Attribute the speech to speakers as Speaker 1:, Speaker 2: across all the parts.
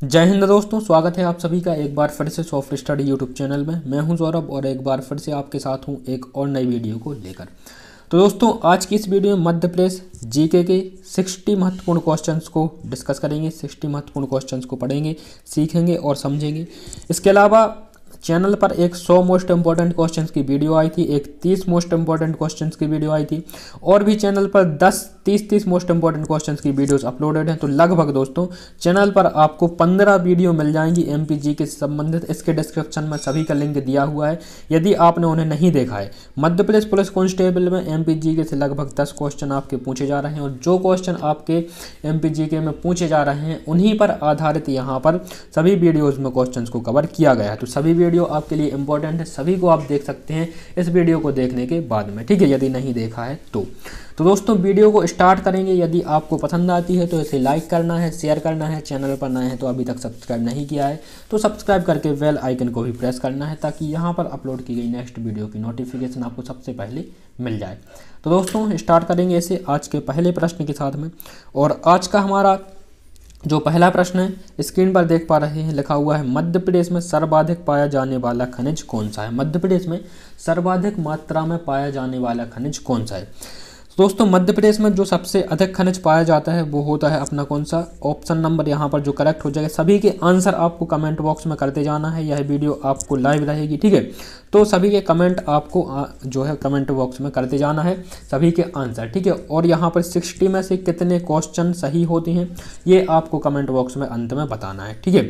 Speaker 1: जय हिंद दोस्तों, स्वागत है आप सभी का एक बार फिर से सॉफ्ट स्टडी यूट्यूब चैनल में। मैं हूं सौरभ और एक बार फिर से आपके साथ हूं एक और नई वीडियो को लेकर। तो दोस्तों, आज की इस वीडियो में मध्य प्रदेश जीके के 60 महत्वपूर्ण क्वेश्चंस को डिस्कस करेंगे। 60 महत्वपूर्ण क्वेश्चंस को पढ़ेंगे, सीखेंगे और समझेंगे। इसके अलावा चैनल पर एक 100 मोस्ट इंपॉर्टेंट क्वेश्चंस की वीडियो आई थी, एक 30 मोस्ट इंपॉर्टेंट क्वेश्चंस की वीडियो आई थी और भी चैनल पर 30 मोस्ट इंपॉर्टेंट क्वेश्चंस की वीडियोस अपलोडेड हैं। तो लगभग दोस्तों चैनल पर आपको 15 वीडियो मिल जाएंगी एमपीजी से संबंधित। इसके डिस्क्रिप्शन में सभी का लिंक दिया हुआ है, यदि आपने उन्हें नहीं देखा है। मध्य प्रदेश पुलिस कांस्टेबल में एमपीजी से लगभग 10 क्वेश्चन आपके पूछे जा रहे हैं और जो क्वेश्चन आपके एमपीजी में पूछे जा रहे हैं उन्हीं पर आधारित यहाँ पर सभी वीडियोज़ में क्वेश्चन को कवर किया गया है। तो सभी वीडियो आपके लिए इंपॉर्टेंट है, सभी को आप देख सकते हैं इस वीडियो को देखने के बाद में, ठीक है, यदि नहीं देखा है तो दोस्तों वीडियो को स्टार्ट करेंगे। यदि आपको पसंद आती है तो इसे लाइक करना है, शेयर करना है। चैनल पर नए हैं तो अभी तक सब्सक्राइब नहीं किया है तो सब्सक्राइब करके बेल आइकन को भी प्रेस करना है ताकि यहाँ पर अपलोड की गई नेक्स्ट वीडियो की नोटिफिकेशन आपको सबसे पहले मिल जाए। तो दोस्तों स्टार्ट करेंगे इसे आज के पहले प्रश्न के साथ में। और आज का हमारा जो पहला प्रश्न है स्क्रीन पर देख पा रहे हैं, लिखा हुआ है मध्य प्रदेश में सर्वाधिक पाया जाने वाला खनिज कौन सा है। मध्य प्रदेश में सर्वाधिक मात्रा में पाया जाने वाला खनिज कौन सा है। दोस्तों मध्य प्रदेश में जो सबसे अधिक खनिज पाया जाता है वो होता है अपना कौन सा, ऑप्शन नंबर यहाँ पर जो करेक्ट हो जाएगा। सभी के आंसर आपको कमेंट बॉक्स में करते जाना है, यह वीडियो आपको लाइव रहेगी, ठीक है। तो सभी के कमेंट आपको जो है कमेंट बॉक्स में करते जाना है सभी के आंसर, ठीक है। और यहाँ पर 60 में से कितने क्वेश्चन सही होते हैं ये आपको कमेंट बॉक्स में अंत में बताना है, ठीक है।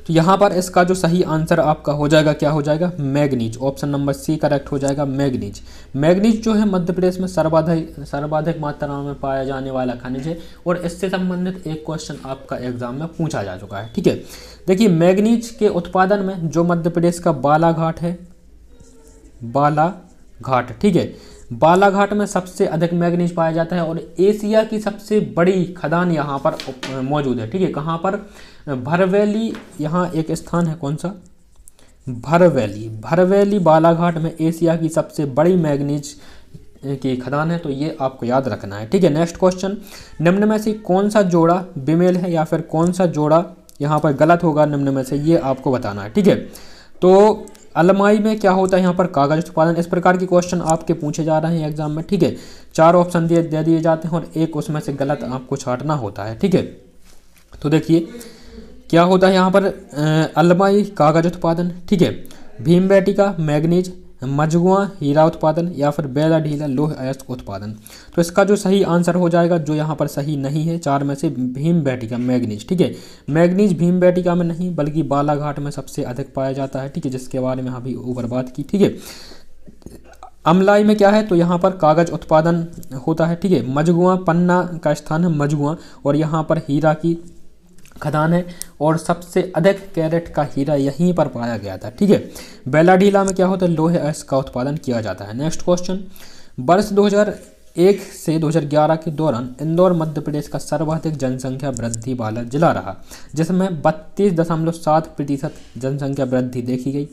Speaker 1: तो यहाँ पर इसका जो सही आंसर आपका हो जाएगा, क्या हो जाएगा, manganese. Option number C correct हो जाएगा, मैग्नीज। मैग्नीज जो है मध्य प्रदेश में सर्वाधिक मात्रा में पाया जाने वाला खनिज है और इससे संबंधित एक क्वेश्चन आपका एग्जाम में पूछा जा चुका है, ठीक है। देखिए मैग्नीज के उत्पादन में जो मध्य प्रदेश का बालाघाट है, बालाघाट, ठीक है, बालाघाट में सबसे अधिक मैग्नीज पाया जाता है और एशिया की सबसे बड़ी खदान यहाँ पर मौजूद है, ठीक है। कहाँ पर, भरवैली, यहाँ एक स्थान है कौन सा, भरवैली बालाघाट में एशिया की सबसे बड़ी मैग्नीज की खदान है। तो ये आपको याद रखना है, ठीक है। नेक्स्ट क्वेश्चन, निम्न में से कौन सा जोड़ा बेमेल है या फिर कौन सा जोड़ा यहाँ पर गलत होगा निम्न में से, ये आपको बताना है, ठीक है। तो अलमाई में क्या होता है यहाँ पर, कागज उत्पादन। इस प्रकार के क्वेश्चन आपके पूछे जा रहे हैं एग्जाम में, ठीक है। 4 ऑप्शन दे दिए जाते हैं और एक उसमें से गलत आपको छांटना होता है, ठीक है। तो देखिए क्या होता है यहाँ पर, अलमाई कागज उत्पादन, ठीक है, भीमबेटिका मैग्नीज, मझगुआ हीरा उत्पादन या फिर बेला ढीला लौह अयस्क उत्पादन। तो इसका जो सही आंसर हो जाएगा, जो यहाँ पर सही नहीं है 4 में से, भीमबेटिका मैग्नीज, ठीक है। मैग्नीज भीमबेटिका में नहीं बल्कि बालाघाट में सबसे अधिक पाया जाता है, ठीक है, जिसके बारे में अभी ऊपर बात की, ठीक है। अमलाई में क्या है, तो यहाँ पर कागज उत्पादन होता है, ठीक है। मझगुआ, पन्ना का स्थान है मझगुआ और यहाँ पर हीरा की खदान है और सबसे अधिक कैरेट का हीरा यहीं पर पाया गया था, ठीक है। बेलाढीला में क्या होता है, लोहे अयस्क का उत्पादन किया जाता है। नेक्स्ट क्वेश्चन, वर्ष 2001 से 2011 के दौरान इंदौर मध्य प्रदेश का सर्वाधिक जनसंख्या वृद्धि वाला जिला रहा, जिसमें 32.7% जनसंख्या वृद्धि देखी गई।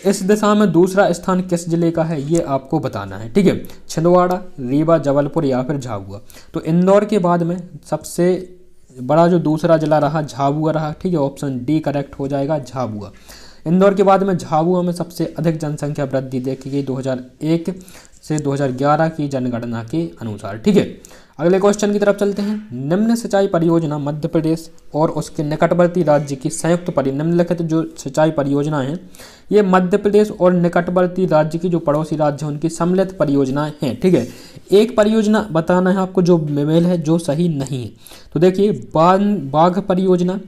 Speaker 1: इस दिशा में दूसरा स्थान किस जिले का है ये आपको बताना है, ठीक है। छिंदवाड़ा, रीवा, जबलपुर या फिर झाबुआ। तो इंदौर के बाद में सबसे बड़ा जो दूसरा जिला रहा झाबुआ रहा, ठीक है। ऑप्शन डी करेक्ट हो जाएगा, झाबुआ। इंदौर के बाद में झाबुआ में सबसे अधिक जनसंख्या वृद्धि देखी गई 2001 से 2011 की जनगणना के अनुसार, ठीक है। अगले क्वेश्चन की तरफ चलते हैं। निम्न सिंचाई परियोजना मध्य प्रदेश और उसके निकटवर्ती राज्य की संयुक्त निम्नलिखित जो सिंचाई परियोजना है ये मध्य प्रदेश और निकटवर्ती राज्य की जो पड़ोसी राज्य हैं उनकी सम्मिलित परियोजनाएं हैं, ठीक है। एक परियोजना बताना है आपको जो बेमेल है, जो सही नहीं है। तो देखिए बाघ परियोजना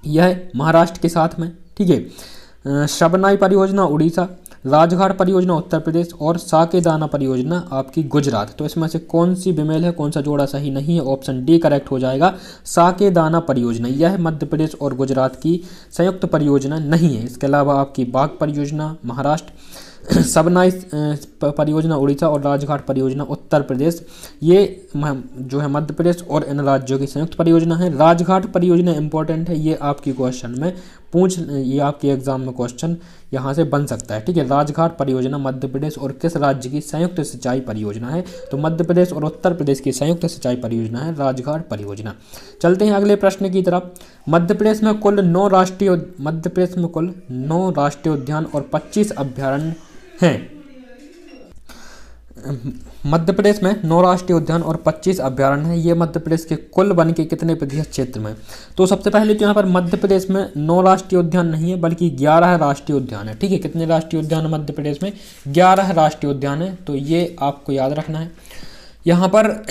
Speaker 1: यह महाराष्ट्र के साथ में, ठीक है। शबनाई परियोजना उड़ीसा, राजघाट परियोजना उत्तर प्रदेश और साकेदाना परियोजना आपकी गुजरात। तो इसमें से कौन सी बेमेल है, कौन सा जोड़ा सही नहीं है, ऑप्शन डी करेक्ट हो जाएगा, साकेदाना परियोजना। यह मध्य प्रदेश और गुजरात की संयुक्त परियोजना नहीं है। इसके अलावा आपकी बाघ परियोजना महाराष्ट्र, सबनाई परियोजना उड़ीसा और राजघाट परियोजना उत्तर प्रदेश, ये जो है मध्य प्रदेश और इन राज्यों की संयुक्त परियोजना है। राजघाट परियोजना इंपॉर्टेंट है, ये आपकी क्वेश्चन में ये आपके एग्जाम में क्वेश्चन यहाँ से बन सकता है, ठीक है। राजघाट परियोजना मध्य प्रदेश और किस राज्य की संयुक्त सिंचाई परियोजना है? तो मध्य प्रदेश और उत्तर प्रदेश की संयुक्त सिंचाई परियोजना है राजघाट परियोजना। चलते हैं अगले प्रश्न की तरफ। मध्य प्रदेश में कुल 9 राष्ट्रीय उद्यान और 25 अभयारण्य हैं। मध्य प्रदेश में 9 राष्ट्रीय उद्यान और 25 अभयारण्य हैं। ये मध्य प्रदेश के कुल वन के कितने प्रतिशत क्षेत्र में? तो सबसे पहले तो यहाँ पर मध्य प्रदेश में 9 राष्ट्रीय उद्यान नहीं है बल्कि 11 राष्ट्रीय उद्यान है, ठीक है। कितने राष्ट्रीय उद्यान है मध्य प्रदेश में? 11 राष्ट्रीय उद्यान है, तो ये आपको याद रखना है। यहाँ पर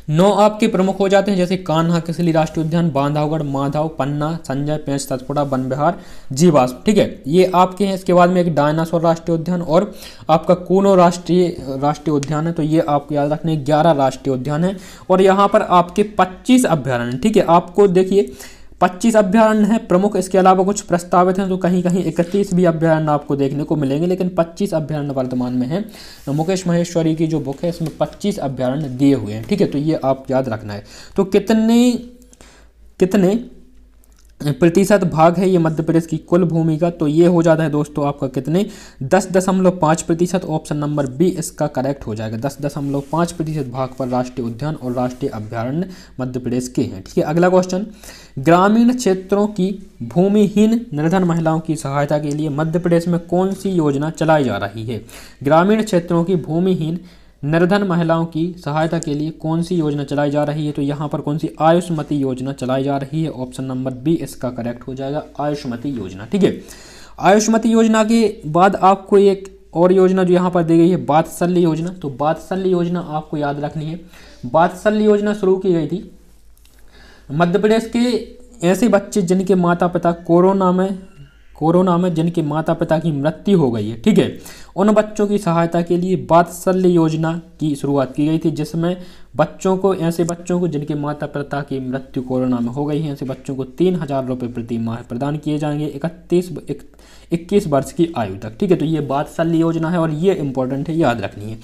Speaker 1: 9 आपके प्रमुख हो जाते हैं, जैसे कान्हा किसली राष्ट्रीय उद्यान, बांधवगढ़, माधव, पन्ना, संजय, पेंच, सतपुड़ा, वन विहार, जीवाश्म, ठीक है, ये आपके हैं। इसके बाद में एक डायनासोर राष्ट्रीय उद्यान और आपका कूनो राष्ट्रीय उद्यान है, तो ये आपको याद रखने 11 राष्ट्रीय उद्यान है। और यहाँ पर आपके 25 अभ्यारण्य, ठीक है। आपको देखिए 25 अभ्यारण्य हैं प्रमुख, इसके अलावा कुछ प्रस्तावित हैं, तो कहीं कहीं 31 भी अभ्यारण्य आपको देखने को मिलेंगे, लेकिन 25 अभ्यारण्य वर्तमान में हैं। मुकेश महेश्वरी की जो बुक है इसमें 25 अभ्यारण्य दिए हुए हैं, ठीक है, तो ये आप याद रखना है। तो कितने प्रतिशत भाग है ये मध्य प्रदेश की कुल भूमि का? तो ये हो जाता है दोस्तों आपका कितने 10.5%। ऑप्शन नंबर बी इसका करेक्ट हो जाएगा। 10.5% भाग पर राष्ट्रीय उद्यान और राष्ट्रीय अभ्यारण्य मध्य प्रदेश के हैं, ठीक है। अगला क्वेश्चन, ग्रामीण क्षेत्रों की भूमिहीन निर्धन महिलाओं की सहायता के लिए मध्य प्रदेश में कौन सी योजना चलाई जा रही है? ग्रामीण क्षेत्रों की भूमिहीन निर्धन महिलाओं की सहायता के लिए कौन सी योजना चलाई जा रही है? तो यहाँ पर कौन सी आयुष्मती योजना चलाई जा रही है? ऑप्शन नंबर बी इसका करेक्ट हो जाएगा, आयुष्मती योजना, ठीक है। आयुष्मती योजना के बाद आपको एक और योजना जो यहाँ पर दी गई है वात्सल्य योजना। तो वात्सल्य योजना आपको याद रखनी है। वात्सल्य योजना शुरू की गई थी मध्य प्रदेश के ऐसे बच्चे जिनके माता पिता कोरोना में जिनके माता पिता की मृत्यु हो गई है, ठीक है, उन बच्चों की सहायता के लिए वात्सल्य योजना की शुरुआत की गई थी, जिसमें ऐसे बच्चों को जिनके माता पिता की मृत्यु कोरोना में हो गई है, ऐसे बच्चों को 3,000 रुपये प्रति माह प्रदान किए जाएंगे 21 वर्ष की आयु तक, ठीक है। तो ये वात्सल्य योजना है और ये इंपॉर्टेंट है, याद रखनी है।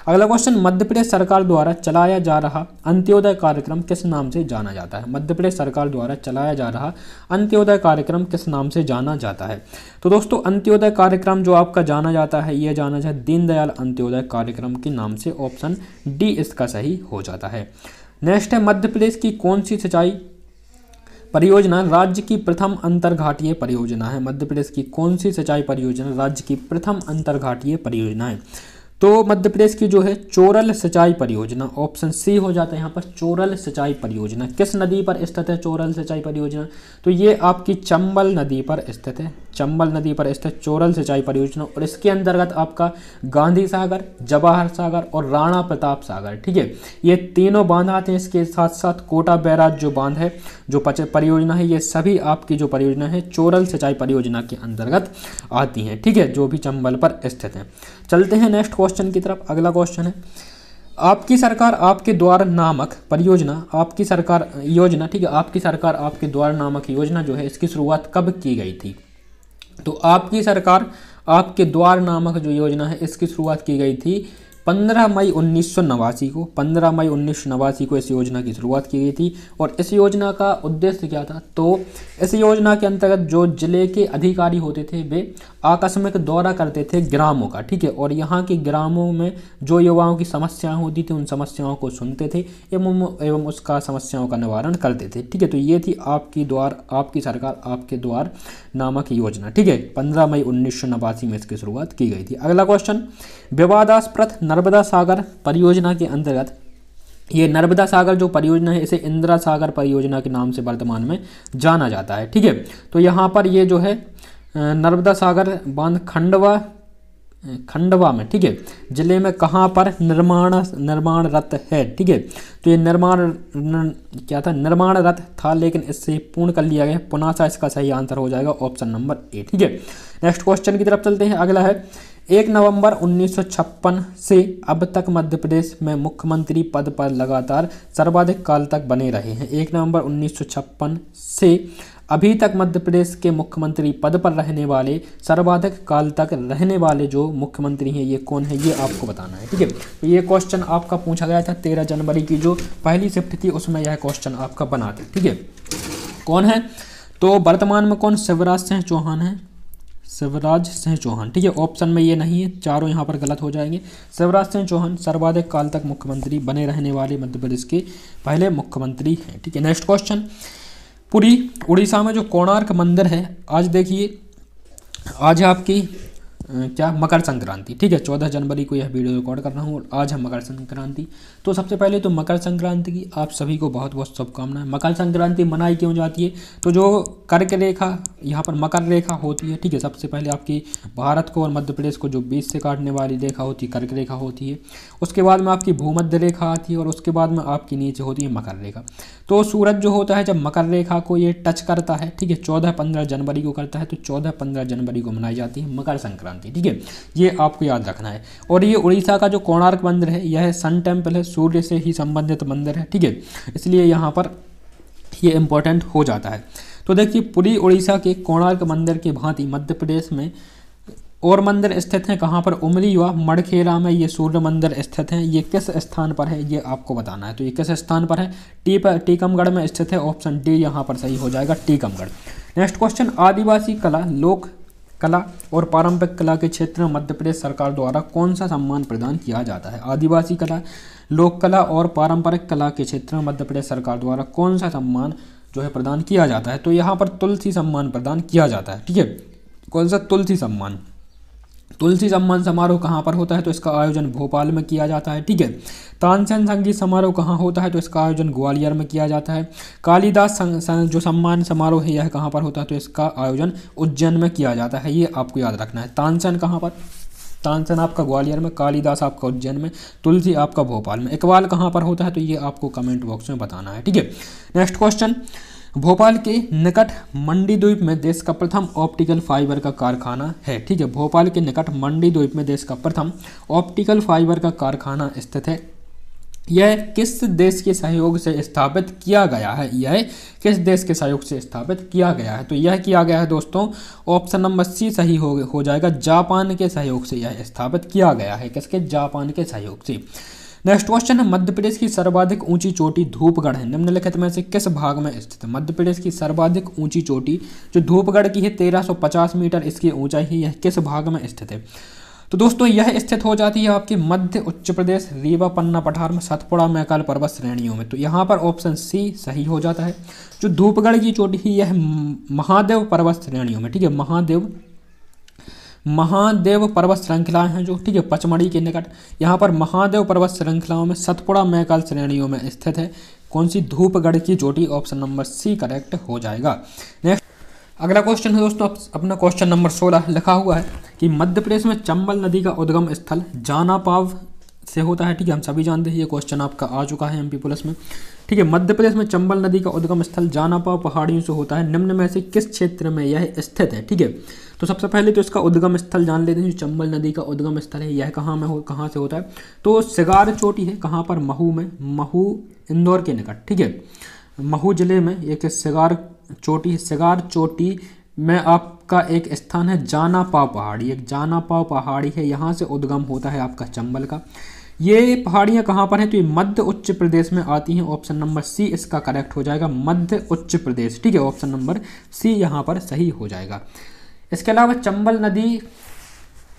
Speaker 1: अगला क्वेश्चन, मध्य प्रदेश सरकार द्वारा चलाया जा रहा अंत्योदय कार्यक्रम किस नाम से जाना जाता है? मध्य प्रदेश सरकार द्वारा चलाया जा रहा अंत्योदय कार्यक्रम किस नाम से जाना जाता है? तो दोस्तों अंत्योदय कार्यक्रम जो आपका जाना जाता है, ये जाना जाता है दीनदयाल अंत्योदय कार्यक्रम के नाम से। ऑप्शन डी इसका सही हो जाता है। नेक्स्ट है, मध्य प्रदेश की कौन सी सिंचाई परियोजना राज्य की प्रथम अंतरघाटीय परियोजना है? मध्य प्रदेश की कौन सी सिंचाई परियोजना राज्य की प्रथम अंतरघाटीय परियोजना है? तो मध्य प्रदेश की जो है चोरल सिंचाई परियोजना, ऑप्शन सी हो जाता है यहाँ पर चोरल सिंचाई परियोजना। किस नदी पर स्थित है चोरल सिंचाई परियोजना? तो ये आपकी चंबल नदी पर स्थित है, चंबल नदी पर स्थित चोरल सिंचाई परियोजना। और इसके अंतर्गत आपका गांधी सागर, जवाहर सागर और राणा प्रताप सागर, ठीक है, ये तीनों बांध आते हैं। इसके साथ साथ कोटा बैराज जो बांध है, जो परियोजना है, ये सभी आपकी जो परियोजना है चोरल सिंचाई परियोजना के अंतर्गत आती हैं, ठीक है, जो भी चंबल पर स्थित है। चलते हैं नेक्स्ट क्वेश्चन की तरफ। अगला क्वेश्चन है, आपकी सरकार आपके द्वार नामक परियोजना, आपकी सरकार योजना, ठीक है, आपकी सरकार आपके द्वार नामक योजना जो है इसकी शुरुआत कब की गई थी? तो आपकी सरकार आपके द्वार नामक जो योजना है इसकी शुरुआत की गई थी 15 मई 1989 को। 15 मई 1989 को इस योजना की शुरुआत की गई थी। और इस योजना का उद्देश्य क्या था? तो इस योजना के अंतर्गत जो जिले के अधिकारी होते थे वे आकस्मिक दौरा करते थे ग्रामों का, ठीक है, और यहाँ के ग्रामों में जो युवाओं की समस्याएं होती थी उन समस्याओं को सुनते थे एवं उसका समस्याओं का निवारण करते थे, ठीक है। तो ये थी आपकी सरकार आपके द्वार नामक योजना, ठीक है। 15 मई 1989 में इसकी शुरुआत की गई थी। अगला क्वेश्चन, विवादास्पद नर्मदा सागर परियोजना के अंतर्गत, ये नर्मदा सागर जो परियोजना है इसे इंदिरा सागर परियोजना के नाम से वर्तमान में जाना जाता है, ठीक है। तो यहाँ पर ये जो है नर्मदा सागर बांध खंडवा में, ठीक है, जिले में कहाँ पर निर्माणरत है, ठीक है। तो ये निर्माणरत था, लेकिन इससे पूर्ण कर लिया गया पुनः सा, इसका सही आंसर हो जाएगा ऑप्शन नंबर ए, ठीक है। नेक्स्ट क्वेश्चन की तरफ चलते हैं। अगला है, 1 नवंबर 1956 से अब तक मध्य प्रदेश में मुख्यमंत्री पद पर लगातार सर्वाधिक काल तक बने रहे हैं। 1 नवंबर 1956 से अभी तक मध्य प्रदेश के मुख्यमंत्री पद पर रहने वाले, सर्वाधिक काल तक रहने वाले जो मुख्यमंत्री हैं ये कौन है, ये आपको बताना है, ठीक है। तो ये क्वेश्चन आपका पूछा गया था 13 जनवरी की जो पहली शिफ्ट थी उसमें यह क्वेश्चन आपका बना था, ठीक है। कौन है? तो वर्तमान में कौन शिवराज सिंह चौहान है, शिवराज सिंह चौहान, ठीक है। ऑप्शन में ये नहीं है, चारों यहाँ पर गलत हो जाएंगे। शिवराज सिंह चौहान सर्वाधिक काल तक मुख्यमंत्री बने रहने वाले मध्य प्रदेश के पहले मुख्यमंत्री हैं, ठीक है। नेक्स्ट क्वेश्चन, पुरी उड़ीसा में जो कोणार्क मंदिर है, आज देखिए आज है आपकी क्या मकर संक्रांति, ठीक है। 14 जनवरी को यह वीडियो रिकॉर्ड कर रहा हूँ और आज है मकर संक्रांति। तो सबसे पहले तो मकर संक्रांति की आप सभी को बहुत बहुत शुभकामनाएं। मकर संक्रांति मनाई क्यों जाती है, तो जो कर्क रेखा यहाँ पर मकर रेखा होती है, ठीक है। सबसे पहले आपकी भारत को और मध्य प्रदेश को जो बीच से काटने वाली रेखा होती है कर्क रेखा होती है, उसके बाद में आपकी भूमध्य रेखा आती है और उसके बाद में आपकी नीचे होती है मकर रेखा। तो सूरज जो होता है जब मकर रेखा को ये टच करता है, ठीक है, 14-15 जनवरी को करता है, तो 14-15 जनवरी को मनाई जाती है मकर संक्रांति, ठीक है। ये आपको याद रखना है। और ये उड़ीसा का जो कोणार्क मंदिर है यह सन टेम्पल है, सूर्य से ही संबंधित मंदिर है, ठीक है, इसलिए यहाँ पर ये इम्पोर्टेंट हो जाता है। तो देखिए पुरी उड़ीसा के कोणार्क मंदिर के भांति मध्य प्रदेश में और मंदिर स्थित हैं, कहाँ पर, उमली व मड़खेरा में ये सूर्य मंदिर स्थित हैं। ये किस स्थान पर है ये आपको बताना है। तो ये किस स्थान पर है, टीकमगढ़ में स्थित है। ऑप्शन डी यहाँ पर सही हो जाएगा, टीकमगढ़। नेक्स्ट क्वेश्चन, आदिवासी कला, लोक कला और पारंपरिक कला के क्षेत्र में मध्य प्रदेश सरकार द्वारा कौन सा सम्मान प्रदान किया जाता है। आदिवासी कला, लोक कला और पारंपरिक कला के क्षेत्र में मध्य प्रदेश सरकार द्वारा कौन सा सम्मान जो है प्रदान किया जाता है। तो यहाँ पर तुलसी सम्मान प्रदान किया जाता है, ठीक है। कौन सा, तुलसी सम्मान। तुलसी सम्मान समारोह कहाँ पर होता है, तो इसका आयोजन भोपाल में किया जाता है, ठीक है। तानसेन संगीत समारोह कहाँ होता है, तो इसका आयोजन ग्वालियर में किया जाता है। कालिदास जो सम्मान समारोह है यह कहाँ पर होता है, तो इसका आयोजन उज्जैन में किया जाता है। ये आपको याद रखना है। तानसेन कहाँ पर, तानसेन आपका ग्वालियर में, कालिदास आपका उज्जैन में, तुलसी आपका भोपाल में। इकबाल कहाँ पर होता है, तो ये आपको कमेंट बॉक्स में बताना है, ठीक है। नेक्स्ट क्वेश्चन, भोपाल के निकट मंडी द्वीप में देश का प्रथम ऑप्टिकल फाइबर का कारखाना है, ठीक है। भोपाल के निकट मंडी द्वीप में देश का प्रथम ऑप्टिकल फाइबर का कारखाना स्थित है। यह किस देश के सहयोग से स्थापित किया गया है, यह किस देश के सहयोग से स्थापित किया गया है। तो यह किया गया है दोस्तों, ऑप्शन नंबर सी सही हो जाएगा, जापान के सहयोग से यह स्थापित किया गया है। किसके, जापान के सहयोग से। नेक्स्ट क्वेश्चन है, मध्य प्रदेश की सर्वाधिक ऊंची चोटी धूपगढ़ है, निम्नलिखित में से किस भाग में स्थित है। मध्य प्रदेश की सर्वाधिक ऊंची चोटी जो धूपगढ़ की है 1350 मीटर इसकी ऊंचाई है, यह किस भाग में स्थित है। तो दोस्तों यह स्थित हो जाती है आपके मध्य उच्च प्रदेश, रीवा, पन्ना, पठार में, सतपुड़ा, मैकाल पर्वत श्रेणियों में। तो यहाँ पर ऑप्शन सी सही हो जाता है। जो धूपगढ़ की चोटी है यह महादेव पर्वत श्रेणियों में, ठीक है, महादेव पर्वत श्रृंखलाएं हैं जो, ठीक है, पचमढ़ी के निकट। यहाँ पर महादेव पर्वत श्रृंखलाओं में सतपुड़ा, मैकाल श्रेणियों में स्थित है। कौन सी, धूपगढ़ की चोटी। ऑप्शन नंबर सी करेक्ट हो जाएगा। नेक्स्ट अगला क्वेश्चन है दोस्तों, अपना क्वेश्चन नंबर 16 लिखा हुआ है कि मध्य प्रदेश में चंबल नदी का उद्गम स्थल जानापाव से होता है, ठीक है। हम सभी जानते हैं ये क्वेश्चन आपका आ चुका है एमपी पुलिस में, ठीक है। मध्य प्रदेश में चंबल नदी का उद्गम स्थल जानापाव पहाड़ियों से होता है, निम्न में से किस क्षेत्र में यह स्थित है, ठीक है। तो सबसे पहले तो इसका उद्गम स्थल जान लेते हैं। जो चंबल नदी का उद्गम स्थल है यह कहाँ से होता है, तो सिगार चोटी है, कहाँ पर, महू में, महू इंदौर के निकट, ठीक है। महू जिले में एक सिगार चोटी है। सिगार चोटी में आपका एक स्थान है जानापाव पहाड़ी, एक जानापाव पहाड़ी है, यहाँ से उद्गम होता है आपका चंबल का। ये पहाड़ियाँ कहाँ पर हैं, तो ये मध्य उच्च प्रदेश में आती हैं। ऑप्शन नंबर सी इसका करेक्ट हो जाएगा, मध्य उच्च प्रदेश, ठीक है। ऑप्शन नंबर सी यहाँ पर सही हो जाएगा। इसके अलावा चंबल नदी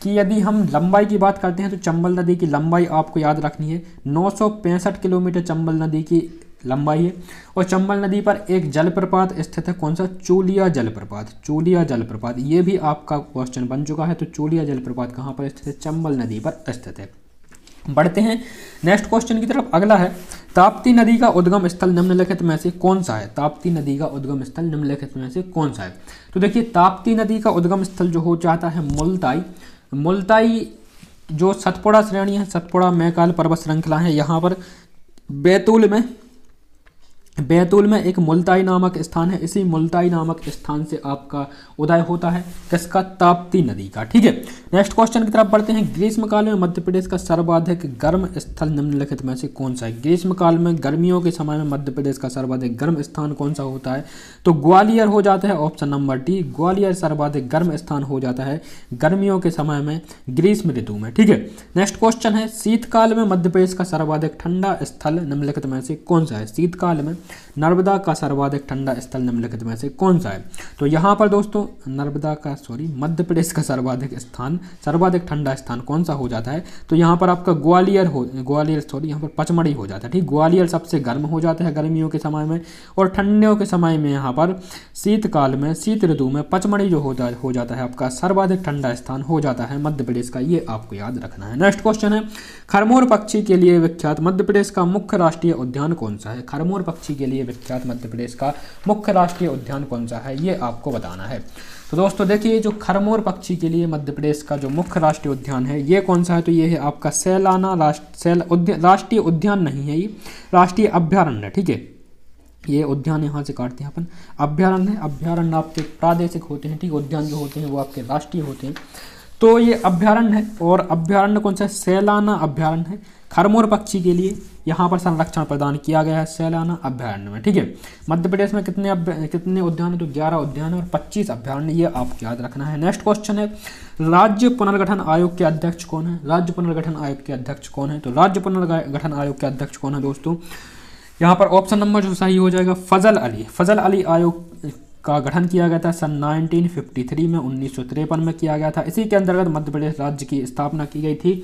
Speaker 1: की यदि हम लंबाई की बात करते हैं तो चंबल नदी की लंबाई आपको याद रखनी है, 965 किलोमीटर चंबल नदी की लंबाई है। और चंबल नदी पर एक जलप्रपात स्थित है, कौन सा, चूलिया जलप्रपात। चूलिया जलप्रपात ये भी आपका क्वेश्चन बन चुका है। तो चूलिया जलप्रपात कहाँ पर स्थित है, चंबल नदी पर स्थित है। बढ़ते हैं नेक्स्ट क्वेश्चन की तरफ। अगला है, ताप्ती नदी का उद्गम स्थल निम्नलिखित में से कौन सा है। ताप्ती नदी का उद्गम स्थल निम्नलिखित में से कौन सा है। तो देखिए ताप्ती नदी का उद्गम स्थल जो हो जाता है मुल्ताई। मुल्ताई जो सतपुड़ा श्रेणी है, सतपुड़ा मैकाल पर्वत श्रृंखला है, यहाँ पर बैतूल में एक मुल्ताई नामक स्थान है। इसी मुल्ताई नामक स्थान से आपका उदय होता है किसका, ताप्ती नदी का, ठीक है। नेक्स्ट क्वेश्चन की तरफ बढ़ते हैं। ग्रीष्मकाल में मध्य प्रदेश का सर्वाधिक गर्म स्थल निम्नलिखित में से कौन सा है। ग्रीष्मकाल में गर्मियों के समय में मध्य प्रदेश का सर्वाधिक गर्म स्थान कौन सा होता है, तो ग्वालियर हो जाता है। ऑप्शन नंबर डी, ग्वालियर सर्वाधिक गर्म स्थान हो जाता है गर्मियों के समय में, ग्रीष्म ऋतु में, ठीक है। नेक्स्ट क्वेश्चन है, शीतकाल में मध्य प्रदेश का सर्वाधिक ठंडा स्थल निम्नलिखित में से कौन सा है। शीतकाल में नर्मदा का सर्वाधिक ठंडा स्थल निम्नलिखित में से कौन सा है? तो यहाँ पर दोस्तों मध्य प्रदेश का सर्वाधिक ठंडा स्थान कौन सा हो जाता है? तो यहाँ पर आपका यहाँ पर पचमढ़ी हो जाता है। ठीक, ग्वालियर सबसे गर्म हो जाता है गर्मियों के समय में, और ठंडियों के समय में यहाँ पर शीत ऋतु में पचमढ़ी जो हो जाता है आपका सर्वाधिक ठंडा स्थान हो जाता है मध्य प्रदेश का। ये आपको याद रखना है। नेक्स्ट क्वेश्चन है, खरमोर पक्षी के लिए विख्यात मध्य प्रदेश का मुख्य राष्ट्रीय उद्यान कौन सा है? खरमोर पक्षी के लिए विख्यात मध्य प्रदेश का मुख्य राष्ट्रीय उद्यान कौन सा है, ये आपको बताना है। तो दोस्तों देखिए, जो खरमोर पक्षी के लिए मध्य प्रदेश का जो मुख्य राष्ट्रीय उद्यान है ये कौन सा है? तो ये है आपका सैलाना राष्ट्रीय उद्यान नहीं है, ये राष्ट्रीय अभ्यारण्य। ठीक है, ये उद्यान यहाँ से काटते हैं अपन, अभ्यारण्य आपके प्रादेशिक होते हैं। ठीक, उद्यान जो होते हैं वो आपके राष्ट्रीय होते हैं। तो ये अभ्यारण्य है, और अभ्यारण्य कौन सा है? सैलाना अभ्यारण्य है। खरमोर पक्षी के लिए यहाँ पर संरक्षण प्रदान किया गया है सैलाना अभ्यारण्य में। ठीक है, मध्य प्रदेश में कितने उद्यान है? तो 11 उद्यान और 25 अभ्यारण्य, ये आपको याद रखना है। नेक्स्ट क्वेश्चन है, राज्य पुनर्गठन आयोग के अध्यक्ष कौन है? राज्य पुनर्गठन आयोग के अध्यक्ष कौन है? तो राज्य पुनर्गठन आयोग के अध्यक्ष कौन है दोस्तों? यहाँ पर ऑप्शन नंबर जो सही हो जाएगा फजल अली। फजल अली आयोग का गठन किया गया था सन 1953 में, 1953 में किया गया था। इसी के अंतर्गत मध्य प्रदेश राज्य की स्थापना की गई थी।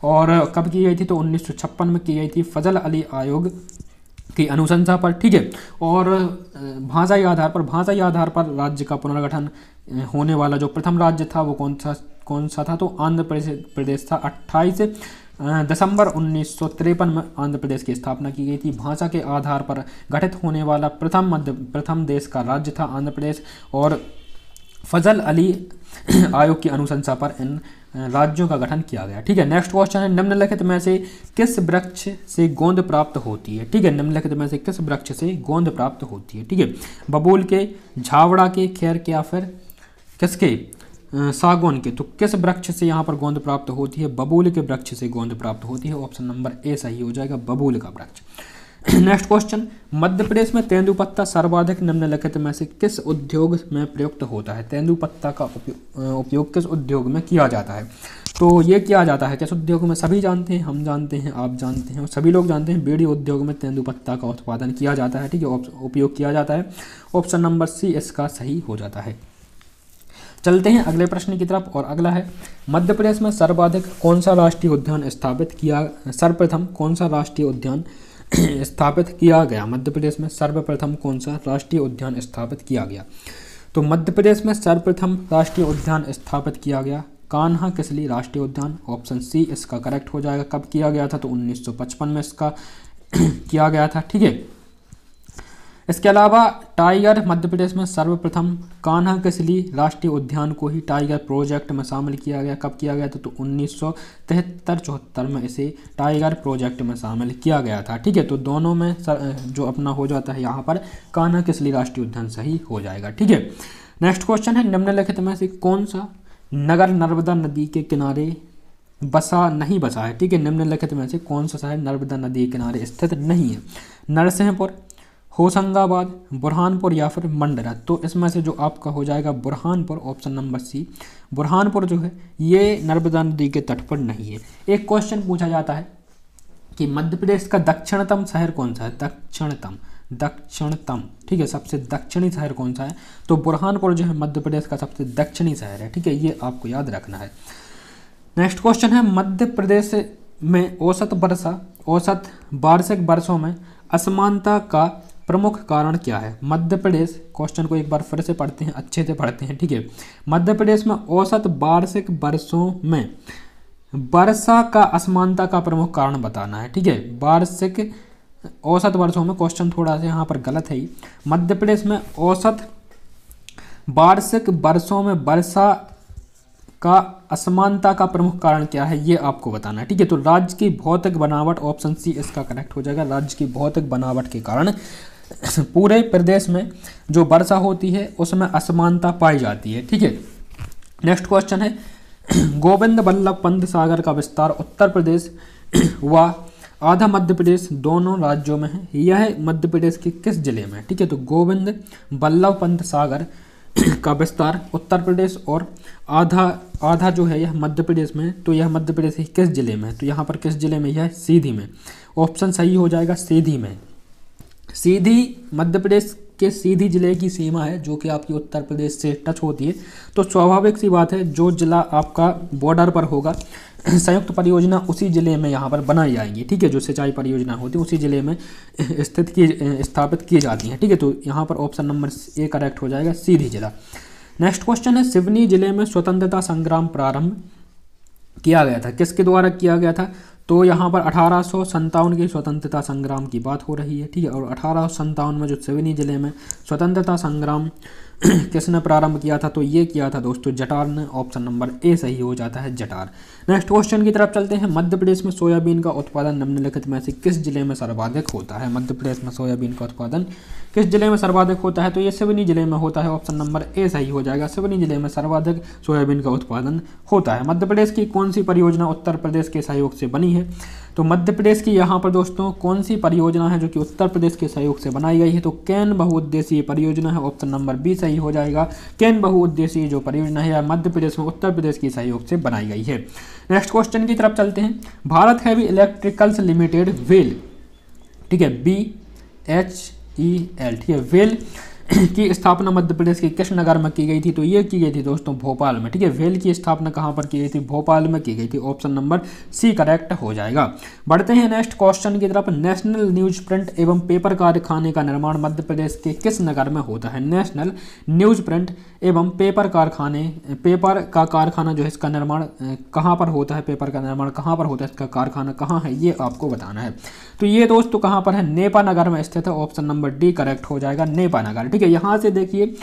Speaker 1: और कब की गई थी? तो 1956 में की गई थी फजल अली आयोग की अनुशंसा पर। ठीक है, और भाषाई आधार पर राज्य का पुनर्गठन होने वाला जो प्रथम राज्य था वो कौन सा था? तो आंध्र प्रदेश था। 28 दिसंबर 1953 में आंध्र प्रदेश की स्थापना की गई थी। भाषा के आधार पर गठित होने वाला प्रथम देश का राज्य था आंध्र प्रदेश, और फजल अली आयोग की अनुशंसा पर इन राज्यों का गठन किया गया। ठीक है, नेक्स्ट क्वेश्चन है, निम्नलिखित में से किस वृक्ष से गोंद प्राप्त होती है? ठीक है, निम्नलिखित में से किस वृक्ष से गोंद प्राप्त होती है? ठीक है, बबूल के, झावड़ा के, खैर के, या फिर किसके? सागौन के। तो किस वृक्ष से यहाँ पर गोंद प्राप्त होती है? बबूल के वृक्ष से गोंद प्राप्त होती है। ऑप्शन नंबर ए सही हो जाएगा, बबूल का वृक्ष। नेक्स्ट क्वेश्चन, मध्य प्रदेश में तेंदुपत्ता सर्वाधिक निम्नलिखित में से किस उद्योग में प्रयुक्त होता है? तेंदुपत्ता का उपयोग किस उद्योग में किया जाता है? तो ये किया जाता है किस उद्योग में? सभी जानते हैं, हम जानते हैं, आप जानते हैं, और सभी लोग जानते हैं, बीड़ी उद्योग में तेंदुपत्ता का उत्पादन किया जाता है। ठीक है, उपयोग किया जाता है। ऑप्शन नंबर सी इसका सही हो जाता है। चलते हैं अगले प्रश्न की तरफ, और अगला है, मध्य प्रदेश में सर्वाधिक कौन सा राष्ट्रीय उद्यान सर्वप्रथम कौन सा राष्ट्रीय उद्यान स्थापित किया गया? मध्य प्रदेश में सर्वप्रथम कौन सा राष्ट्रीय उद्यान स्थापित किया गया? तो मध्य प्रदेश में सर्वप्रथम राष्ट्रीय उद्यान स्थापित किया गया कान्हा किसली राष्ट्रीय उद्यान। ऑप्शन सी इसका करेक्ट हो जाएगा। कब किया गया था? तो 1955 में इसका किया गया था। ठीक है, इसके अलावा टाइगर मध्य प्रदेश में सर्वप्रथम कान्हा किसली राष्ट्रीय उद्यान को ही टाइगर प्रोजेक्ट में शामिल किया गया। कब किया गया था? तो 1973-74 में इसे टाइगर प्रोजेक्ट में शामिल किया गया था। ठीक है, तो दोनों में जो अपना हो जाता है यहाँ पर कान्हा किसली राष्ट्रीय उद्यान सही हो जाएगा। ठीक है, नेक्स्ट क्वेश्चन है, निम्नलिखित में से कौन सा नगर नर्मदा नदी के किनारे नहीं बसा है? ठीक है, निम्नलिखित में से कौन सा शहर नर्मदा नदी के किनारे स्थित नहीं है? नरसिंहपुर, होशंगाबाद, बुरहानपुर, या फिर मंडरा। तो इसमें से जो आपका हो जाएगा Burhanpur. Option number C, Burhanpur जो है ये नर्मदा नदी के तट पर नहीं है। एक क्वेश्चन पूछा जाता है कि मध्य प्रदेश का दक्षिणतम शहर कौन सा है? दक्षिणतम, ठीक है, सबसे दक्षिणी शहर कौन सा है? तो बुरहानपुर जो है मध्य प्रदेश का सबसे दक्षिणी शहर है। ठीक है, ये आपको याद रखना है। नेक्स्ट क्वेश्चन है, मध्य प्रदेश में औसत वार्षिक वर्षों में असमानता का प्रमुख कारण क्या है? मध्य प्रदेश, क्वेश्चन को एक बार फिर से पढ़ते हैं, अच्छे से पढ़ते हैं। ठीक है, मध्य प्रदेश में औसत वार्षिक वर्षों में वर्षा का असमानता का प्रमुख कारण बताना है। ठीक है, वार्षिक औसत वर्षों में, क्वेश्चन थोड़ा सा यहाँ पर गलत है। मध्य प्रदेश में औसत वार्षिक वर्षों में वर्षा का असमानता का प्रमुख कारण क्या है, ये आपको बताना है। ठीक है, तो राज्य की भौतिक बनावट, ऑप्शन सी इसका करेक्ट हो जाएगा। राज्य की भौतिक बनावट के कारण पूरे प्रदेश में जो वर्षा होती है उसमें असमानता पाई जाती है। ठीक है, नेक्स्ट क्वेश्चन है, गोविंद बल्लभ पंत सागर का विस्तार उत्तर प्रदेश व आधा मध्य प्रदेश दोनों राज्यों में है। यह मध्य प्रदेश के किस जिले में? ठीक है, तो गोविंद बल्लभ पंत सागर का विस्तार उत्तर प्रदेश और आधा जो है यह मध्य प्रदेश में। तो यह मध्य प्रदेश के किस जिले में? तो यहाँ पर किस जिले में? यह सीधी में। ऑप्शन सही हो जाएगा, सीधी में। सीधी मध्य प्रदेश के सीधी जिले की सीमा है जो कि आपकी उत्तर प्रदेश से टच होती है, तो स्वाभाविक सी बात है जो जिला आपका बॉर्डर पर होगा संयुक्त परियोजना उसी जिले में यहाँ पर बनाई जाएंगी। ठीक है, जो सिंचाई परियोजना होती है उसी जिले में स्थापित की जाती हैं। ठीक है, तो यहाँ पर ऑप्शन नंबर ए करेक्ट हो जाएगा, सीधी जिला। नेक्स्ट क्वेश्चन है, सिवनी जिले में स्वतंत्रता संग्राम प्रारंभ किया गया था, किसके द्वारा किया गया था? तो यहाँ पर 1857 के स्वतंत्रता संग्राम की बात हो रही है। ठीक है, और 1857 में जो सिवनी जिले में स्वतंत्रता संग्राम किसने प्रारंभ किया था? तो ये किया था दोस्तों जटार ने। ऑप्शन नंबर ए सही हो जाता है, जटार। नेक्स्ट क्वेश्चन की तरफ चलते हैं। मध्य प्रदेश में सोयाबीन का उत्पादन निम्नलिखित में से किस जिले में सर्वाधिक होता है? मध्य प्रदेश में सोयाबीन का उत्पादन किस जिले में सर्वाधिक होता है? तो ये सिवनी जिले में होता है। ऑप्शन नंबर ए सही हो जाएगा, सिवनी जिले में सर्वाधिक सोयाबीन का उत्पादन होता है। मध्य प्रदेश की कौन सी परियोजना उत्तर प्रदेश के सहयोग से बनी है? तो मध्य प्रदेश की यहाँ पर दोस्तों कौन सी परियोजना है जो कि उत्तर प्रदेश के सहयोग से बनाई गई है? तो कैन बहुउद्देशीय परियोजना है। ऑप्शन नंबर बी सही हो जाएगा, कैन बहुउद्देशीय जो परियोजना है मध्य प्रदेश में उत्तर प्रदेश के सहयोग से बनाई गई है। नेक्स्ट क्वेश्चन की तरफ चलते हैं। Bharat heavy electricals limited well, ठीक है, BHEL, ठीक है, वेल की स्थापना मध्य प्रदेश के किस नगर में की गई थी? तो ये की गई थी दोस्तों भोपाल में। ठीक है, वेल की स्थापना कहाँ पर की गई थी? भोपाल में की गई थी। ऑप्शन नंबर सी करेक्ट हो जाएगा। बढ़ते हैं नेक्स्ट क्वेश्चन की तरफ। नेशनल न्यूज प्रिंट एवं पेपर कारखाने का निर्माण मध्य प्रदेश के किस नगर में होता है? नेशनल न्यूज प्रिंट एवं पेपर का कारखाना जो है इसका निर्माण कहाँ पर होता है? पेपर का निर्माण कहाँ पर होता है? इसका कारखाना कहाँ है ये आपको बताना है। तो ये दोस्तों कहाँ पर है? नेपा नगर में स्थित है। ऑप्शन नंबर डी करेक्ट हो जाएगा, नेपा नगर। ठीक है, यहाँ से देखिए,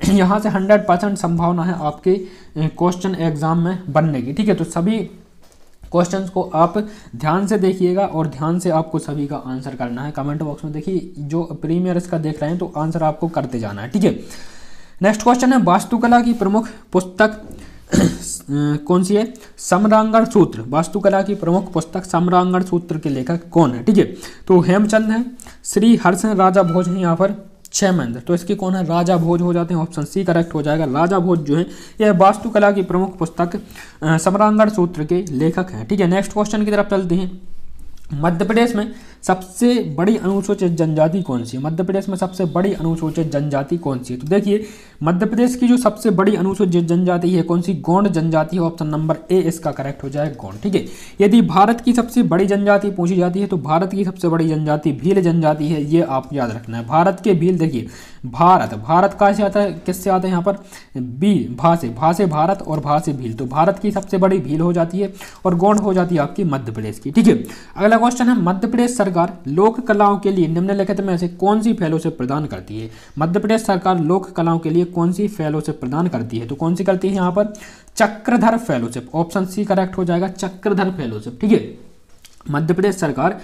Speaker 1: यहाँ से 100% संभावना है आपके क्वेश्चन एग्जाम में बनने की। ठीक है, तो सभी क्वेश्चंस को आप ध्यान से देखिएगा और ध्यान से आपको सभी का आंसर करना है। कमेंट बॉक्स में देखिए, जो प्रीमियर इसका देख रहे हैं तो आंसर आपको करते जाना है। ठीक है, नेक्स्ट क्वेश्चन है, वास्तुकला की प्रमुख पुस्तक कौन सी है? सम्रांगण सूत्र। वास्तुकला की प्रमुख पुस्तक सम्रांगण सूत्र के लेखक कौन है? ठीक है, तो हेमचंद है, श्री हर्ष है, राजा भोज है, यहाँ पर क्षेमेंद्र। तो इसकी कौन है? राजा भोज हो जाते हैं। ऑप्शन सी करेक्ट हो जाएगा, राजा भोज जो है यह वास्तुकला की प्रमुख पुस्तक सम्रांगण सूत्र के लेखक हैं। ठीक है, नेक्स्ट क्वेश्चन की तरफ चलते हैं। मध्य प्रदेश में सबसे बड़ी अनुसूचित जनजाति कौन सी है? मध्य प्रदेश में सबसे बड़ी अनुसूचित जनजाति कौन सी है? तो देखिए, मध्य प्रदेश की जो सबसे बड़ी अनुसूचित जनजाति है कौन सी? गोंड जनजाति है। ऑप्शन नंबर ए इसका करेक्ट हो जाएगा, गोंड। ठीक है, यदि भारत की सबसे बड़ी जनजाति पूछी जाती है तो भारत की सबसे बड़ी जनजाति भील जनजाति है, ये आप याद रखना है। भारत के भील, देखिए भारत कहाँ से आता है? किससे आता है? यहाँ पर बी, भा से भारत और भा से भील। तो भारत की सबसे बड़ी भील हो जाती है और गोंड हो जाती है आपकी मध्य प्रदेश की। ठीक है, अगला क्वेश्चन है, मध्य प्रदेश सरकार लोक कलाओं के लिए निम्नलिखित में से कौन सी फेलोशिप प्रदान करती है? मध्य प्रदेश सरकार लोक कलाओं के लिए कौन सी फेलोशिप प्रदान करती है? तो कौन सी करती है? यहाँ पर Chakradhar fellowship. Option C correct हो जाएगा, चक्रधर फेलोशिप। ठीक है, मध्य प्रदेश सरकार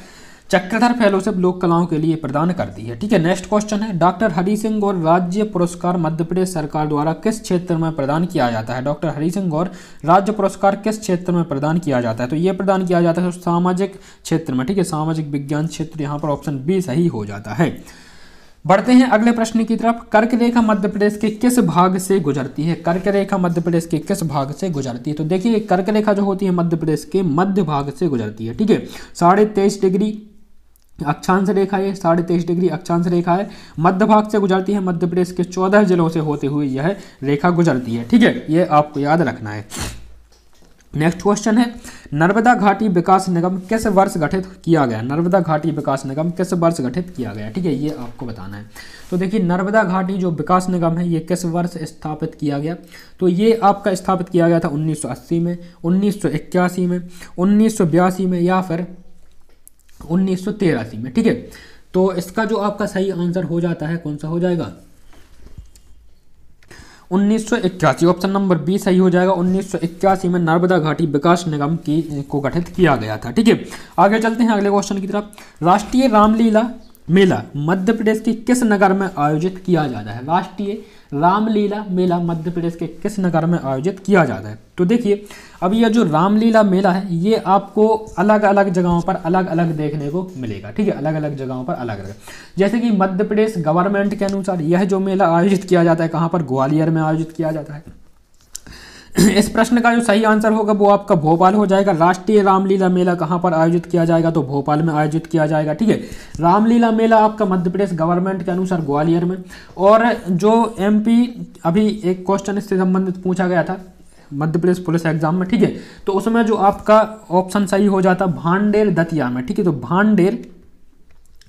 Speaker 1: चक्रधर फेलोशिप लोक कलाओं के लिए प्रदान करती है। ठीक है, नेक्स्ट क्वेश्चन है, डॉक्टर हरि सिंह और राज्य पुरस्कार मध्य प्रदेश सरकार द्वारा किस क्षेत्र में प्रदान किया जाता है? डॉक्टर हरि सिंह और राज्य पुरस्कार किस क्षेत्र में प्रदान किया जाता है? तो ये प्रदान किया जाता है सामाजिक क्षेत्र में। ठीक है, सामाजिक विज्ञान क्षेत्र, यहाँ पर ऑप्शन बी सही हो जाता है। बढ़ते हैं अगले प्रश्न की तरफ। कर्क रेखा मध्य प्रदेश के किस भाग से गुजरती है? कर्क रेखा मध्य प्रदेश के किस भाग से गुजरती है? तो देखिए, कर्क रेखा जो होती है मध्य प्रदेश के मध्य भाग से गुजरती है। ठीक है, 23.5 डिग्री अक्षांश रेखा, ये 23.5 डिग्री अक्षांश रेखा है, मध्य भाग से गुजरती है। मध्य प्रदेश के 14 जिलों से होते हुए यह रेखा गुजरती है। ठीक है, ये आपको याद रखना है। नेक्स्ट क्वेश्चन है, नर्मदा घाटी विकास निगम किस वर्ष गठित किया गया? नर्मदा घाटी विकास निगम किस वर्ष गठित किया गया? ठीक है, ये आपको बताना है। तो देखिए, नर्मदा घाटी जो विकास निगम है ये किस वर्ष स्थापित किया गया? तो ये आपका स्थापित किया गया था 1980 में, 1981 में, 1982 में या फिर 1983 में। ठीक है, तो इसका जो आपका सही आंसर हो जाता है कौन सा हो जाएगा? 1981। ऑप्शन नंबर बी सही हो जाएगा। 1981 में नर्मदा घाटी विकास निगम को गठित किया गया था। ठीक है, आगे चलते हैं अगले क्वेश्चन की तरफ। राष्ट्रीय रामलीला मेला मध्य प्रदेश के किस नगर में आयोजित किया जाता है? राष्ट्रीय रामलीला मेला मध्य प्रदेश के किस नगर में आयोजित किया जाता है? तो देखिए, अब यह जो रामलीला मेला है ये आपको अलग अलग जगहों पर अलग अलग देखने को मिलेगा। ठीक है, अलग अलग जगहों पर अलग अलग, जैसे कि मध्य प्रदेश गवर्नमेंट के अनुसार यह जो मेला आयोजित किया जाता है कहाँ पर? ग्वालियर में आयोजित किया जाता है। इस प्रश्न का जो सही आंसर होगा वो आपका भोपाल हो जाएगा। राष्ट्रीय रामलीला मेला कहाँ पर आयोजित किया जाएगा, तो भोपाल में आयोजित किया जाएगा। ठीक है, रामलीला मेला आपका मध्य प्रदेश गवर्नमेंट के अनुसार ग्वालियर में। और जो एमपी, अभी एक क्वेश्चन इससे संबंधित पूछा गया था मध्य प्रदेश पुलिस एग्जाम में, ठीक है, तो उसमें जो आपका ऑप्शन सही हो जाता भांडेर दतिया में। ठीक है, तो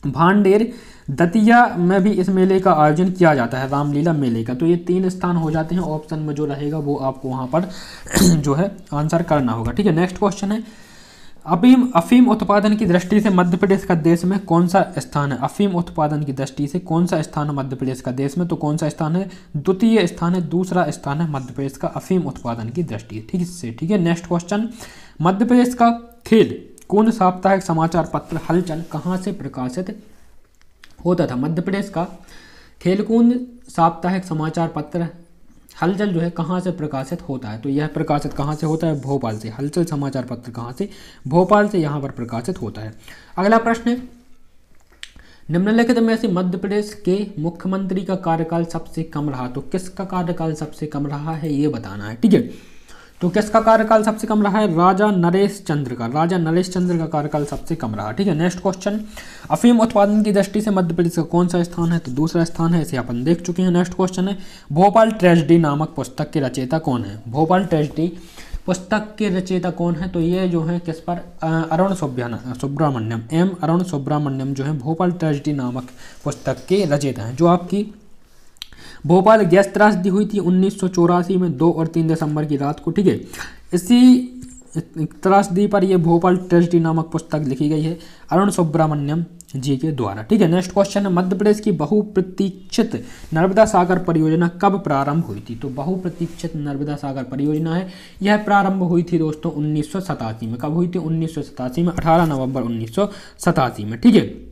Speaker 1: भांडेर दतिया में भी इस मेले का आयोजन किया जाता है, रामलीला मेले का। तो ये 3 स्थान हो जाते हैं, ऑप्शन में जो रहेगा वो आपको वहाँ पर जो है आंसर करना होगा। ठीक है, नेक्स्ट क्वेश्चन है, अफीम उत्पादन की दृष्टि से मध्य प्रदेश का देश में कौन सा स्थान है। अफीम उत्पादन की दृष्टि से कौन सा स्थान है मध्य प्रदेश का देश में, तो कौन सा स्थान है, द्वितीय स्थान है, दूसरा स्थान है मध्य प्रदेश का अफीम उत्पादन की दृष्टि। ठीक है, ठीक है, नेक्स्ट क्वेश्चन, मध्य प्रदेश का खेल कौन साप्ताहिक समाचार पत्र हलचल कहाँ से प्रकाशित होता था। मध्य प्रदेश का खेलकूद साप्ताहिक समाचार पत्र हलचल जो है कहाँ से प्रकाशित होता है, तो यह प्रकाशित कहाँ से होता है, भोपाल से। हलचल समाचार पत्र कहाँ से, भोपाल से यहाँ पर प्रकाशित होता है। अगला प्रश्न है, निम्नलिखित में से मध्य प्रदेश के मुख्यमंत्री का कार्यकाल सबसे कम रहा, तो किसका कार्यकाल सबसे कम रहा है ये बताना है। ठीक है, तो किसका कार्यकाल सबसे कम रहा है, राजा नरेश चंद्र का कार्यकाल सबसे कम रहा। ठीक है, नेक्स्ट क्वेश्चन, अफीम उत्पादन की दृष्टि से मध्य प्रदेश का कौन सा स्थान है, तो दूसरा स्थान है, इसे अपन देख चुके हैं। नेक्स्ट क्वेश्चन है, भोपाल ट्रेजेडी नामक पुस्तक के रचयिता कौन है। भोपाल ट्रेजेडी पुस्तक के रचयिता कौन है, तो ये जो है किस पर, अरुण सुब्रमण्यम, अरुण सुब्रमण्यम जो है भोपाल ट्रेजेडी नामक पुस्तक के रचयिता हैं। जो आपकी भोपाल गैस त्रासदी हुई थी 1984 में 2 और 3 दिसंबर की रात को। ठीक है, इसी त्रासदी पर यह भोपाल ट्रेजेडी नामक पुस्तक लिखी गई है अरुण सुब्रमण्यम जी के द्वारा। ठीक है, नेक्स्ट क्वेश्चन है, मध्य प्रदेश की बहुप्रतीक्षित नर्मदा सागर परियोजना कब प्रारंभ हुई थी, तो बहुप्रतीक्षित नर्मदा सागर परियोजना है, यह प्रारंभ हुई थी दोस्तों 1987 में। कब हुई थी, 1987 में, 18 नवंबर 1987 में। ठीक है,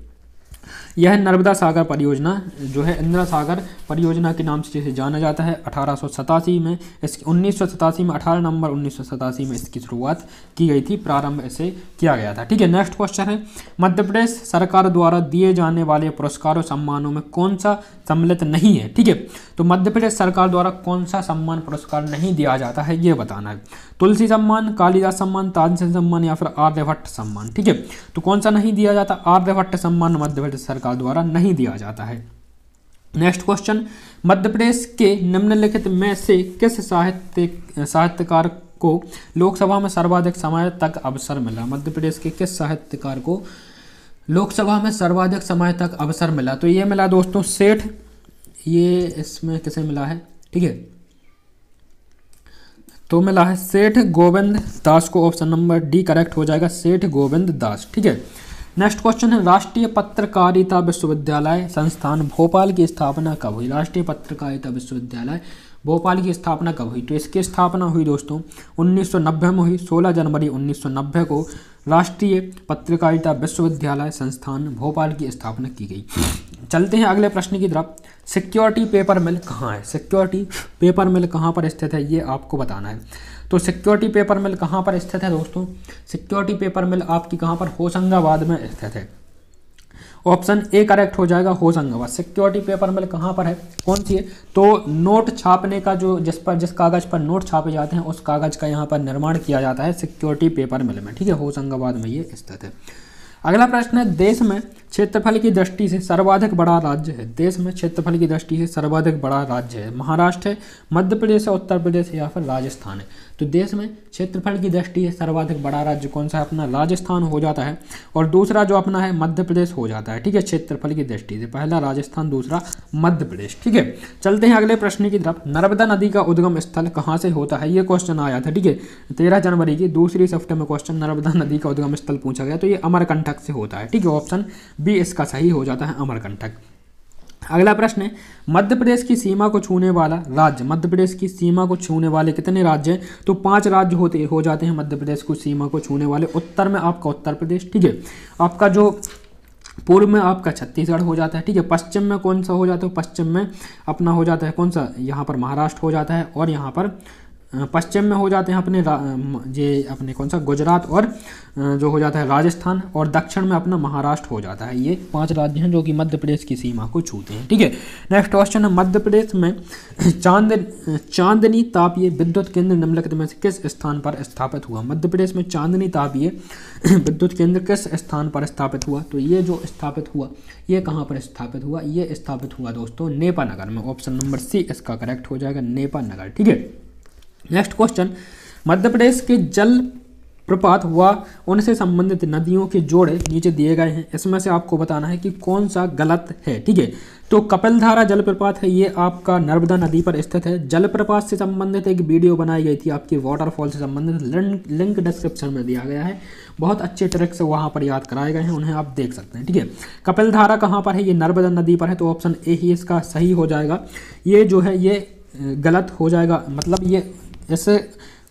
Speaker 1: यह नर्मदा सागर परियोजना जो है इंदिरा सागर परियोजना के नाम से जिसे जाना जाता है। 1887 में 1987 में 18 नवंबर 1987 में इसकी शुरुआत की गई थी, प्रारंभ इसे किया गया था। ठीक है, नेक्स्ट क्वेश्चन है, मध्य प्रदेश सरकार द्वारा दिए जाने वाले पुरस्कारों सम्मानों में कौन सा सम्मिलित नहीं है। ठीक है, तो मध्य प्रदेश सरकार द्वारा कौन सा सम्मान पुरस्कार नहीं दिया जाता है ये बताना है। तुलसी सम्मान, कालिदास सम्मान, तानसेन सम्मान या फिर आर्यभट्ट सम्मान। ठीक है, तो कौन सा नहीं दिया जाता, आर्यभट्ट सम्मान मध्य प्रदेश सरकार द्वारा नहीं दिया जाता है। नेक्स्ट क्वेश्चन, मध्य प्रदेश के निम्नलिखित में से किस साहित्यकार को लोकसभा में सर्वाधिक समय तक अवसर मिला। मध्य प्रदेश के किस साहित्यकार को लोकसभा में सर्वाधिक समय तक अवसर मिला, तो ये मिला दोस्तों सेठ, ये इसमें किसे मिला है, ठीक है, तो मिला है सेठ गोविंद दास को। ऑप्शन नंबर डी करेक्ट हो जाएगा, सेठ गोविंद दास। ठीक है, नेक्स्ट क्वेश्चन है, राष्ट्रीय पत्रकारिता विश्वविद्यालय संस्थान भोपाल की स्थापना कब हुई। राष्ट्रीय पत्रकारिता विश्वविद्यालय भोपाल की स्थापना कब हुई, तो इसकी स्थापना हुई दोस्तों 1990 में हुई। 16 जनवरी 1990 को राष्ट्रीय पत्रकारिता विश्वविद्यालय संस्थान भोपाल की स्थापना की गई। चलते हैं अगले प्रश्न की तरफ, सिक्योरिटी पेपर मिल कहाँ है। सिक्योरिटी पेपर मिल कहाँ पर स्थित है ये आपको बताना है। तो सिक्योरिटी पेपर मिल कहाँ पर स्थित है दोस्तों, सिक्योरिटी पेपर मिल आपकी कहाँ पर, होशंगाबाद में स्थित है। ऑप्शन ए करेक्ट हो जाएगा, होशंगाबाद। सिक्योरिटी पेपर मिल कहाँ पर है, कौन सी है, तो नोट छापने का जो जिस कागज़ पर नोट छापे जाते हैं उस कागज़ का यहाँ पर निर्माण किया जाता है सिक्योरिटी पेपर मिल में। ठीक है, होशंगाबाद में ये स्थित है। अगला प्रश्न है, देश में क्षेत्रफल की दृष्टि से सर्वाधिक बड़ा राज्य है। देश में क्षेत्रफल की दृष्टि से सर्वाधिक बड़ा राज्य है, महाराष्ट्र है, मध्य प्रदेश है, उत्तर प्रदेश है या फिर राजस्थान है। तो देश में क्षेत्रफल की दृष्टि से सर्वाधिक बड़ा राज्य कौन सा है, अपना राजस्थान हो जाता है, और दूसरा जो अपना है मध्य प्रदेश हो जाता है। ठीक है, क्षेत्रफल की दृष्टि से पहला राजस्थान, दूसरा मध्य प्रदेश। ठीक है, चलते हैं अगले प्रश्न की तरफ, नर्मदा नदी का उद्गम स्थल कहाँ से होता है, ये क्वेश्चन आया था। ठीक है, 13 जनवरी की दूसरी शिफ्ट में क्वेश्चन नर्मदा नदी का उद्गम स्थल पूछा गया, तो ये अमरकंटक से होता है। ठीक है, ऑप्शन बी इसका सही हो जाता है, अमरकंटक। अगला प्रश्न है, मध्य प्रदेश की सीमा को छूने वाला राज्य। मध्य प्रदेश की सीमा को छूने वाले कितने राज्य हैं, तो 5 राज्य हो जाते हैं मध्य प्रदेश को सीमा को छूने वाले। उत्तर में आपका उत्तर प्रदेश, ठीक है, आपका जो पूर्व में आपका छत्तीसगढ़ हो जाता है। ठीक है, पश्चिम में कौन सा हो जाता है, पश्चिम में अपना हो जाता है कौन सा, यहाँ पर महाराष्ट्र हो जाता है, और यहाँ पर पश्चिम में हो जाते हैं अपने ये अपने कौन सा गुजरात और जो हो जाता है राजस्थान, और दक्षिण में अपना महाराष्ट्र हो जाता है। ये 5 राज्य हैं जो कि मध्य प्रदेश की सीमा को छूते हैं। ठीक है, नेक्स्ट क्वेश्चन है, मध्य प्रदेश में चांदनी तापीय विद्युत केंद्र निम्नलिखित में से किस स्थान पर स्थापित हुआ? मध्य प्रदेश में चांदनी तापीय विद्युत केंद्र किस स्थान पर स्थापित हुआ? तो ये जो स्थापित हुआ ये कहाँ पर स्थापित हुआ? ये स्थापित हुआ दोस्तों नेपानगर में। ऑप्शन नंबर सी इसका करेक्ट हो जाएगा, नेपानगर। ठीक है, नेक्स्ट क्वेश्चन, मध्य प्रदेश के जल प्रपात व उनसे संबंधित नदियों के जोड़े नीचे दिए गए हैं, इसमें से आपको बताना है कि कौन सा गलत है। ठीक है, तो कपिलधारा जलप्रपात है, ये आपका नर्मदा नदी पर स्थित है। जलप्रपात से संबंधित एक वीडियो बनाई गई थी आपकी, वाटरफॉल से संबंधित, लिंक डिस्क्रिप्शन में दिया गया है। बहुत अच्छे ट्रिक से वहाँ पर याद कराए गए हैं, उन्हें आप देख सकते हैं। ठीक है, कपिलधारा कहाँ पर है? ये नर्मदा नदी पर है, तो ऑप्शन ए ही इसका सही हो जाएगा। ये जो है ये गलत हो जाएगा, मतलब ये इस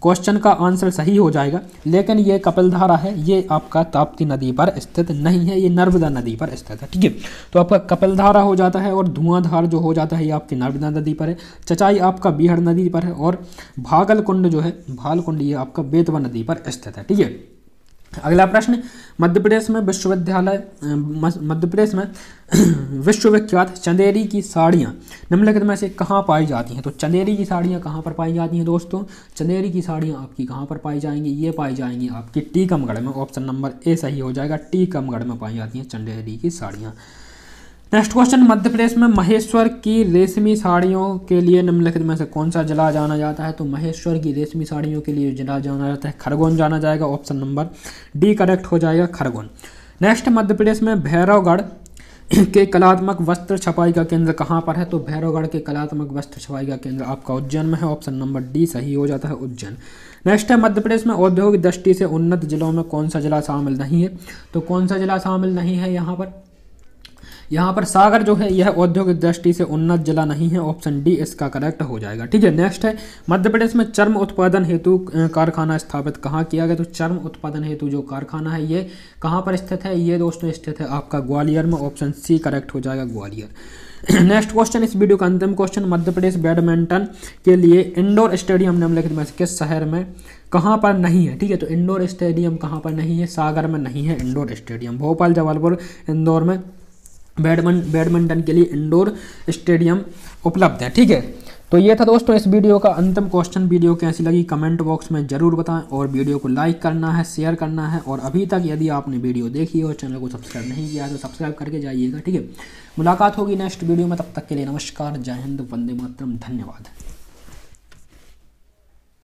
Speaker 1: क्वेश्चन का आंसर सही हो जाएगा, लेकिन ये कपिलधारा है, ये आपका ताप्ती नदी पर स्थित नहीं है, ये नर्मदा नदी पर स्थित है। ठीक है, तो आपका कपिलधारा हो जाता है, और धुआंधार जो हो जाता है ये आपकी नर्मदा नदी पर है। चचाई आपका बीहड़ नदी पर है, और भागलकुंड जो है भालकुंड ये आपका बेतवा नदी पर स्थित है। ठीक है, अगला प्रश्न, मध्य प्रदेश में विश्वविख्यात चंदेरी की साड़ियाँ निम्नलिखित में से कहाँ पाई जाती हैं? तो चंदेरी की साड़ियाँ कहाँ पर पाई जाती हैं दोस्तों? चंदेरी की साड़ियाँ आपकी कहाँ पर पाई जाएंगी? ये पाई जाएंगी आपकी टीकमगढ़ में। ऑप्शन नंबर ए सही हो जाएगा, टीकमगढ़ में पाई जाती हैं चंदेरी की साड़ियाँ। नेक्स्ट क्वेश्चन, मध्य प्रदेश में महेश्वर की रेशमी साड़ियों के लिए निम्नलिखित में से कौन सा जिला जाना जाता है? तो महेश्वर की रेशमी साड़ियों के लिए जिला जाना जाता है खरगोन जाना जाएगा। ऑप्शन नंबर डी करेक्ट हो जाएगा, खरगोन। नेक्स्ट, मध्य प्रदेश में भैरवगढ़ के कलात्मक वस्त्र छपाई का केंद्र कहाँ पर है? तो भैरवगढ़ के कलात्मक वस्त्र छपाई का केंद्र आपका उज्जैन में है। ऑप्शन नंबर डी सही हो जाता है, उज्जैन। नेक्स्ट है, मध्य प्रदेश में औद्योगिक दृष्टि से उन्नत जिलों में कौन सा जिला शामिल नहीं है? तो कौन सा जिला शामिल नहीं है यहाँ पर? यहाँ पर सागर जो है यह औद्योगिक दृष्टि से उन्नत जिला नहीं है। ऑप्शन डी इसका करेक्ट हो जाएगा। ठीक है, नेक्स्ट है, मध्य प्रदेश में चर्म उत्पादन हेतु कारखाना स्थापित कहाँ किया गया? तो चर्म उत्पादन हेतु जो कारखाना है ये कहाँ पर स्थित है? ये दोस्तों स्थित है आपका ग्वालियर में। ऑप्शन सी करेक्ट हो जाएगा, ग्वालियर। नेक्स्ट क्वेश्चन, इस वीडियो का अंतिम क्वेश्चन, मध्य प्रदेश बैडमिंटन के लिए इंडोर स्टेडियम निम्नलिखित में से किस शहर में कहाँ पर नहीं है? ठीक है, तो इंडोर स्टेडियम कहाँ पर नहीं है? सागर में नहीं है इंडोर स्टेडियम। भोपाल, जबलपुर, इंदौर में बैडमिंटन के लिए इंडोर स्टेडियम उपलब्ध है। ठीक है, तो ये था दोस्तों इस वीडियो का अंतिम क्वेश्चन। वीडियो कैसी लगी कमेंट बॉक्स में ज़रूर बताएं, और वीडियो को लाइक करना है, शेयर करना है, और अभी तक यदि आपने वीडियो देखी हो और चैनल को सब्सक्राइब नहीं किया है तो सब्सक्राइब करके जाइएगा। ठीक है, मुलाकात होगी नेक्स्ट वीडियो में, तब तक के लिए नमस्कार, जय हिंद, वंदे मातरम, धन्यवाद।